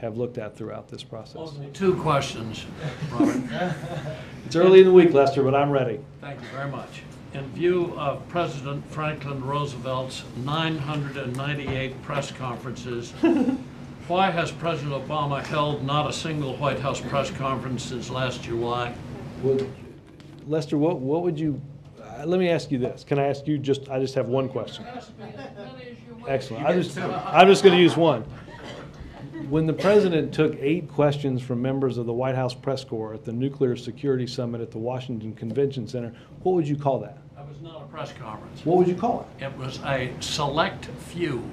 have looked at throughout this process. Only 2 questions, Robert. It's early in the week, Lester, but I'm ready. Thank you very much. In view of President Franklin Roosevelt's 998 press conferences, why has President Obama held not a single White House press conference since last July? Well, Lester, what would you, let me ask you this. Can I ask you I just have one question. Excellent. I'm just going to use one. When the President took 8 questions from members of the White House press corps at the Nuclear Security Summit at the Washington Convention Center, what would you call that? That was not a press conference. What would you call it? It was a select few.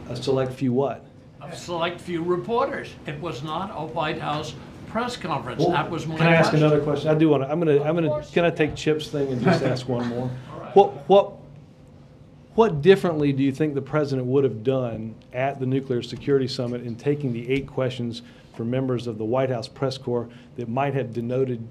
A select few what? A select few reporters. It was not a White House press conference. Well, that was my Can I ask question. another question? I do want to. Can I take Chip's thing and just ask one more? Right. What differently do you think the President would have done at the Nuclear Security Summit in taking the 8 questions from members of the White House press corps that might have denoted,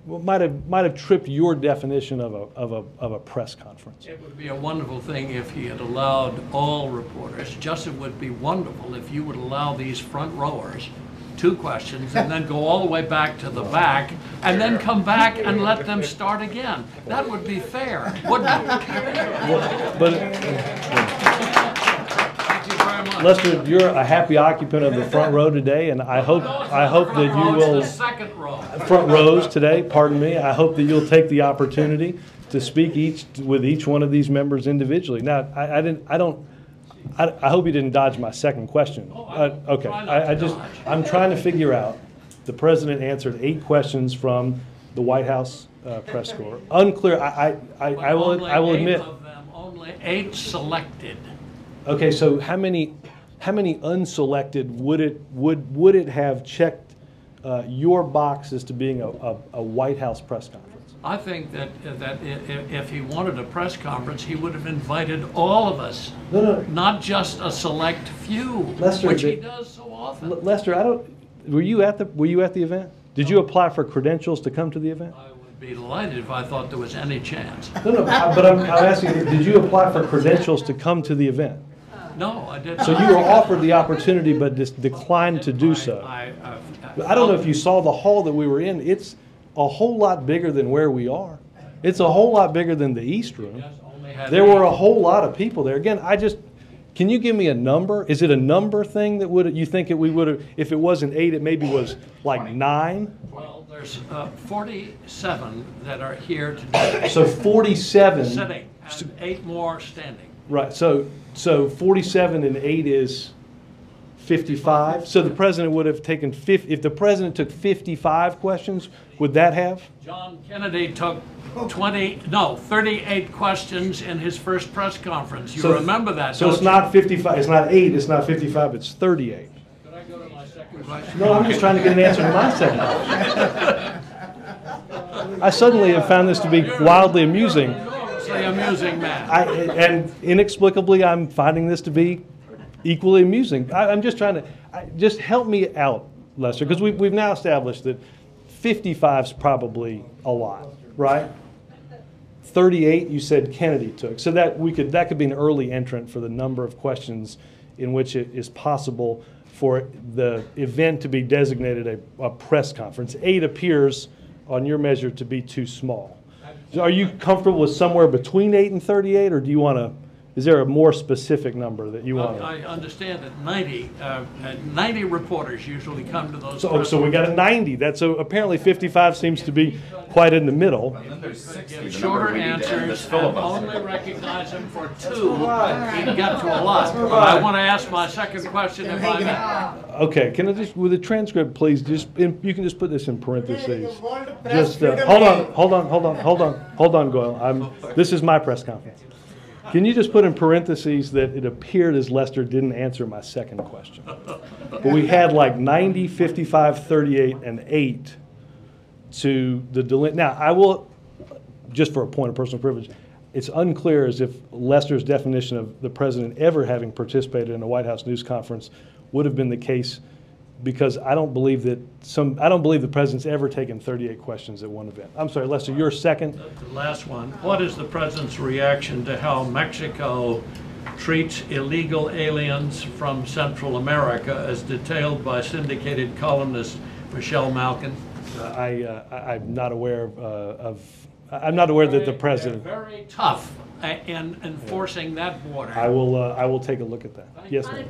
might have tripped your definition of a press conference? It would be a wonderful thing if he had allowed all reporters. Just it would be wonderful if you would allow these front rowers 2 questions and then go all the way back to the back and then come back and let them start again. That would be fair, wouldn't it? Thank you very much. Lester, you're a happy occupant of the front row today, and I hope that you will. The second row. Front rows today, pardon me. I hope that you'll take the opportunity to speak with each one of these members individually. Now, I hope you didn't dodge my second question. Okay, I'm trying to figure out. The President answered 8 questions from the White House press corps. Unclear. I will admit. 8 of them, only 8 selected. Okay, so how many unselected would it have checked your box as to being a White House press conference? I think that if he wanted a press conference, he would have invited all of us, not just a select few, Lester, which he does so often. Lester, were you at the event? Did you apply for credentials to come to the event? I would be delighted if I thought there was any chance. No, but I'm asking you, did you apply for credentials to come to the event? No, I didn't. So you were offered the opportunity but declined to do so. I don't know if you saw the hall that we were in. It's a whole lot bigger than where we are. It's a whole lot bigger than the East Room. There were a whole lot of people there. Again, can you give me a number? Is it a number thing that you think we would have, if it wasn't 8, it maybe was like 9? Well, there's 47 that are here today. So 47. Sitting, and 8 more standing. Right, so 47 and 8 is 55. So the President would have taken, if the President took 55 questions, would that have? John Kennedy took 38 questions in his first press conference. You remember that, So it's not 55, it's not 8, it's not 55, it's 38. Could I go to my second question? No, I'm just trying to get an answer to my second question. I suddenly have found this to be wildly amusing. Enormously amusing man. And inexplicably, I'm finding this to be equally amusing. I'm just trying to, just help me out, Lester, because we've now established that 55 is probably a lot, right? 38, you said Kennedy took. So that could be an early entrant for the number of questions in which it is possible for the event to be designated a press conference. 8 appears on your measure to be too small. Are you comfortable with somewhere between 8 and 38, or do you want to? Is there a more specific number that you want? I understand that 90 reporters usually come to those. So we got a 90. So apparently 55 seems to be quite in the middle. Give shorter answers and only recognize him for 2. He can get to a lot. But I want to ask my second question if I may. Okay, can I just, with the transcript, please, you can just put this in parentheses. Just hold on, Goyle. This is my press conference. Can you just put in parentheses that it appeared as Lester didn't answer my second question? But we had like 90, 55, 38, and 8 to the delay. Now, I will, just for a point of personal privilege, it's unclear as if Lester's definition of the President ever having participated in a White House news conference would have been the case, because I don't believe the President's ever taken 38 questions at one event. I'm sorry, Lester, you're second. The last one. What is the President's reaction to how Mexico treats illegal aliens from Central America as detailed by syndicated columnist Michelle Malkin? I'm not aware I'm not aware that the president. Very tough in enforcing that border. I will take a look at that. Yes, ma'am.